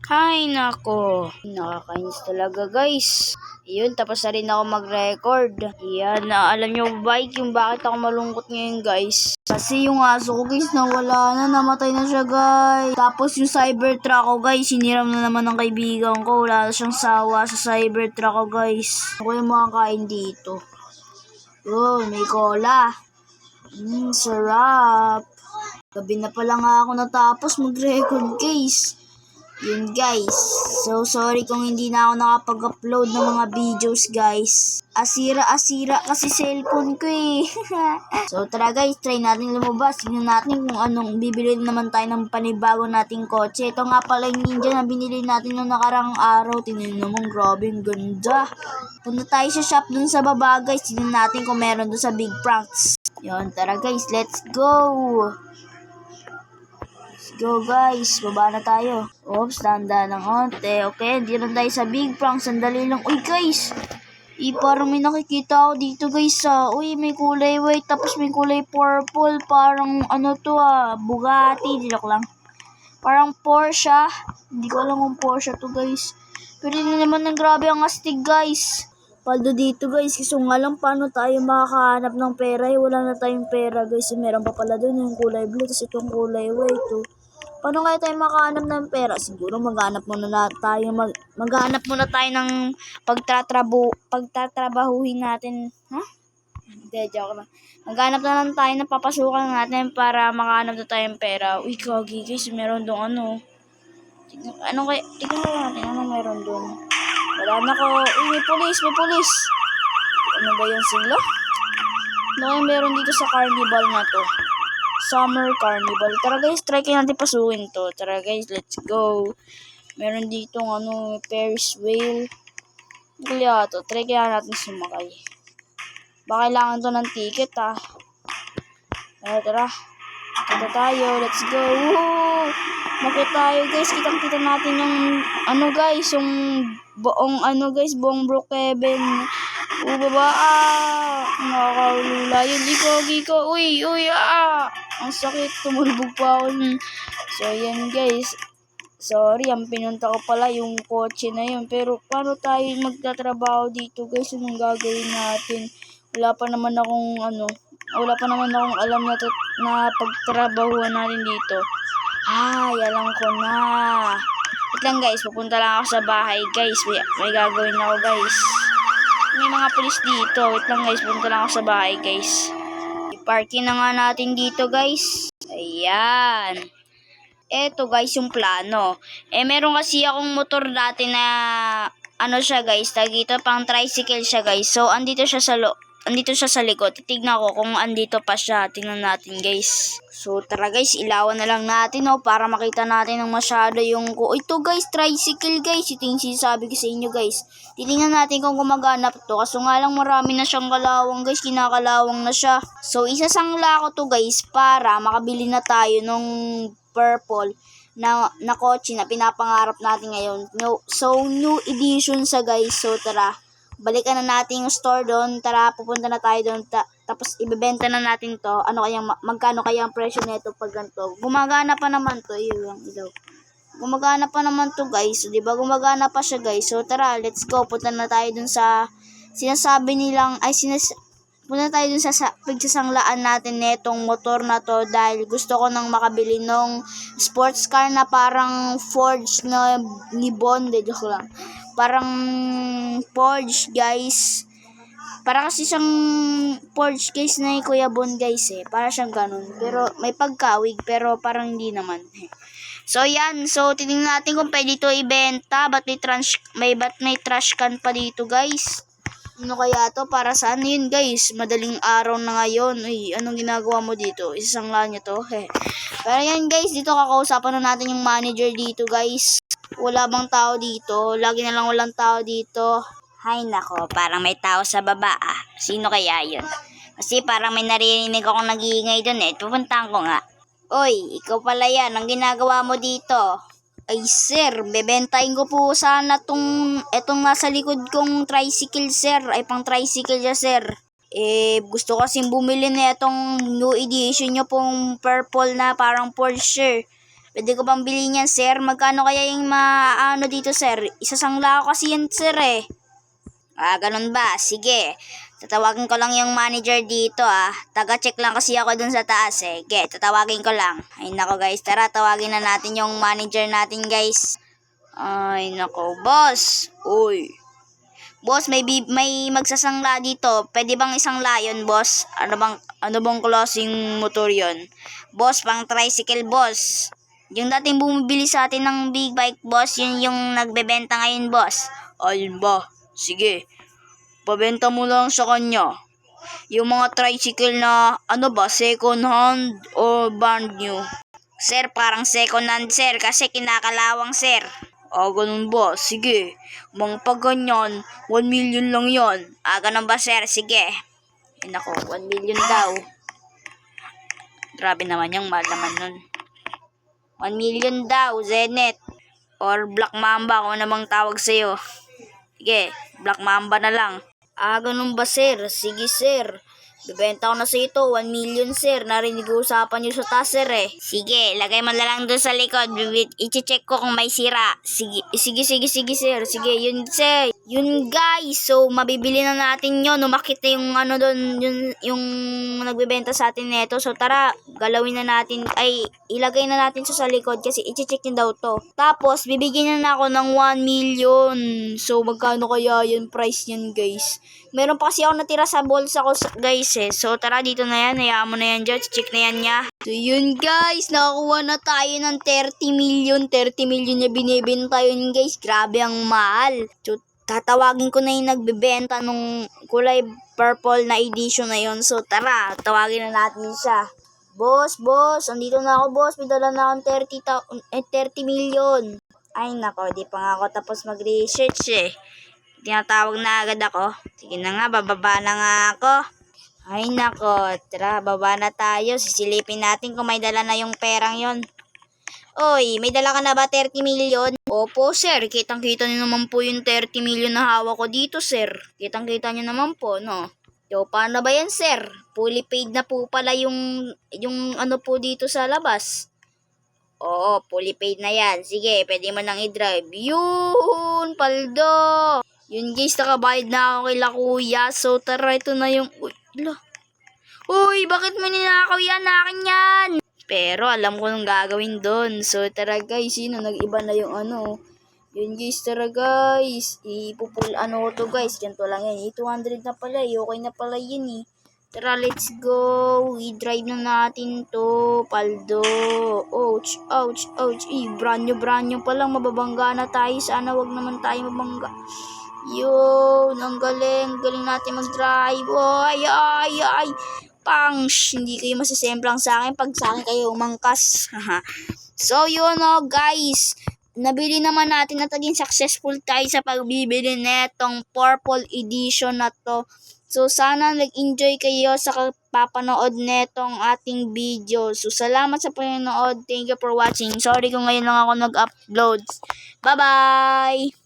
Hay nako, nakakainis talaga guys. Yun, tapos na rin ako mag-record. Yan, alam nyo ba yung bakit ako malungkot ngayon guys? Kasi yung aso ko guys, nawala na, namatay na siya guys. Tapos yung Cybertruck ko guys, hiniram na naman ng kaibigan ko. Wala na siyang sawa sa Cybertruck ko guys. Ako yung makakain dito. Yun, may cola. Sarap. Gabi na pala nga ako natapos mag-record guys. Yun guys, so sorry kung hindi na ako nakapag-upload ng mga videos guys. Asira kasi cellphone ko eh. So tara guys, try natin lumabas. Tingnan natin kung anong bibili naman tayo ng panibago nating kotse. Ito nga pala yung Ninja na binili natin noong nakarang araw. Tingnan naman, grabe, ang ganda. Punta tayo sa shop dun sa baba guys. Tingnan natin kung meron dun sa Big Pranks. Yun, tara guys, let's go. Go guys, baba na tayo. Oops, tanda ng konti. Okay, hindi na tayo sa Big Prank. Sandali lang. Uy guys, parang may nakikita ako dito guys. Uy, may kulay white tapos may kulay purple. Parang ano to Bugatti. Dilok lang. Parang Porsche. Hindi ko alam kung Porsche to guys. Pero hindi naman ng grabe ang astig guys. Paldo dito guys, kasi nga lang paano tayo makakahanap ng pera. Wala na tayong pera guys. Meron pa pala doon yung kulay blue. Tapos itong kulay white Paano kaya tayo makahanap ng pera? Siguro maghanap muna tayo ng pagtatrabahuhin natin. Hindi, joke lang. Maghanap na lang tayo ng papasukan natin para makahanap na tayong pera. Uy, kagi guys, meron doon tignan natin, ano meron doon? Wala na ko. Uy, may pulis. Ano ba yung sila? Ano kaya meron dito sa carnival na to? Summer Carnival. Tara guys, try kaya natin pasukin to. Tara guys, let's go. Meron ditong Ferris wheel. Kaya to, try kaya natin sumakay. Baka kailangan to ng ticket Tara. Kita tayo, let's go. Woohoo! Makita tayo guys, kitang-kita natin yung guys, yung buong Brookhaven. Baba nakakaulula yun. Giko. Uy, ang sakit, tumulbog pa ako. So yan guys, sorry, ang pinunta ko pala yung kotse na yun. Pero paano tayo magtatrabaho dito guys? Anong gagawin natin? Wala pa naman akong alam na pagtrabahuan natin dito. Alam ko na. Wait lang guys, pupunta lang ako sa bahay guys. May gagawin ako guys. May mga pulis dito. Wait lang guys, pupunta lang ako sa bahay guys. I-parking na nga natin dito guys. Ayan. Eto guys yung plano. Meron kasi akong motor dati na siya guys. Dito pang tricycle siya guys. So andito siya sa likod. Titignan ko kung andito pa siya. Tingnan natin guys. So tara guys, ilawan na lang natin para makita natin ng masyado yung ito guys, tricycle guys. Ito yung sinasabi ko sa inyo guys. Titingnan natin kung gumagana to. Kaso nga lang marami na siyang kalawang guys. Kinakalawang na siya. So isasangla ko to guys para makabili na tayo nung purple na kotse na pinapangarap natin ngayon. So new edition sa guys. So tara, balikan na natin yung store doon. Tara, pupunta na tayo doon. Tapos ibebenta na natin to. Magkano kaya ang presyo nito pag ganito? Gumagana pa naman to. Gumagana pa naman to guys. So, diba? Gumagana pa siya guys. So tara, let's go. Punta na tayo doon sa punta tayo dun sa pagsasanglaan natin netong motor na to dahil gusto ko nang makabili nung sports car na parang Forge na ni Bond. Joke lang. Parang Forge guys. Para kasi siyang Forge guys na Kuya Bon guys Para siyang ganun. Pero may pagkawig pero parang hindi naman. So yan. So tingnan natin kung pwede ito ibenta. Ba't may trash can pa dito guys? Ano kaya to? Para saan yun guys? Madaling araw na ngayon. Uy, anong ginagawa mo dito? Isasangla niyo to? Pero yan guys, dito kakausapan na natin yung manager dito guys. Wala bang tao dito? Lagi na lang walang tao dito. Hay nako, parang may tao sa baba Sino kaya yun? Kasi parang may naririnig akong nag-iingay dun Pupuntahan ko nga. Oy, ikaw pala yan. Ang ginagawa mo dito? Ay sir, bebentahin ko po sana etong nasa likod kong tricycle sir. Ay pang tricycle siya sir. Gusto kasing bumili na itong new edition nyo pong purple na parang Porsche. Pwede ko bang bilhin yan, sir? Magkano kaya yung maano dito, sir? Isasangla ko kasi yan, sir, eh. Ganun ba? Sige. Tatawagin ko lang yung manager dito, ah. Taga-check lang kasi ako dun sa taas, eh. Sige, tatawagin ko lang. Ay, nako, guys. Tara, tawagin na natin yung manager natin, guys. Ay, nako, boss. Uy. Boss, may magsasangla dito. Pwede bang isang layon, boss? Ano bang klaseng motor 'yon? Boss, pang tricycle, boss. Yung dating bumibili sa atin ng big bike, boss, yun yung nagbebenta ngayon, boss. Ayun ba? Sige. Pabenta mo lang sa kanya. Yung mga tricycle na, ano ba, second hand o brand new? Sir, parang second hand, sir, kasi kinakalawang, sir. Ganun ba? Sige. Mga pag ganyan, 1 million lang yon. Ganun ba, sir? Sige. Ay, nako, 1 million daw. Grabe naman yung mahal naman nun. 1 million daw, Zenith. Or Black Mamba, kung namang tawag sa'yo. Sige, Black Mamba na lang. Ganun ba, sir? Sige, sir. Bibenta ko na sa ito, 1 million, sir. Narinig usapan nyo sa taas, sir, eh. Sige, lagay mo na lang doon sa likod. I-check ko kung may sira. Sige, sir. Sige, yun, sir. Yun, guys. So, mabibili na natin yun. Umakit na yung ano doon, yung nagbebenta sa atin neto. So, tara, galawin na natin. Ay, ilagay na natin sa likod kasi i-check nyo daw to. Tapos, bibigyan na ako ng 1 million. So, magkano kaya yung price niyan, guys? Meron pa kasi ako natira sa bulsa ko, guys, eh. So, tara, dito na yan. Hayaan mo na yan dyan. Check na yan niya. So, yun, guys. Nakakuha na tayo ng 30 million. 30 million na binibenta yun, guys. Grabe ang mahal. So, tatawagin ko na yung nagbebenta nung kulay purple na edition na yun. So, tara. Tawagin na natin siya. Boss. Andito na ako, boss. May dala na akong 30 million. Ay, nako. Di pa nga ako tapos mag-research, eh. Tinatawag na agad ako. Sige na nga, bababa na nga ako. Ay nako, tara, baba na tayo. Sisilipin natin kung may dala na yung perang yon. Oy, may dala ka na ba 30 million? Opo, sir. Kitang-kita niyo naman po yung 30 million na hawak ko dito, sir. Kitang-kita niyo naman po, no? Yo, paano ba yan, sir? Fully paid na po pala yung ano po dito sa labas. Oo, fully paid na yan. Sige, pwede mo nang i-drive. Yun, paldo! Yun, guys, nakabayad na ako kay kuya. So, tara, ito na yung... Uy, bakit mo ninakaw yan? Akin yan! Pero, alam ko nung gagawin doon. So, tara, guys, nag-iba na yung ano. Yun, guys, tara, guys. Ano ko to, guys. Ganito lang yan. 200 na pala, okay na pala yun, eh. Tara, let's go. I-drive na natin to, paldo. Ouch. Brand new pa lang. Mababangga na tayo. Sana wag naman tayo mabangga. Yun, ang galing natin mag-drive. Ay. Pangs, hindi kayo masisemplang sa akin pag sa akin kayo umangkas. So, yun, guys. Nabili naman natin at naging successful tayo sa pagbibili netong purple edition na to. So, sana nag-enjoy kayo sa papanood netong ating video. So, salamat sa panonood. Thank you for watching. Sorry kung ngayon lang ako nag-upload. Bye-bye!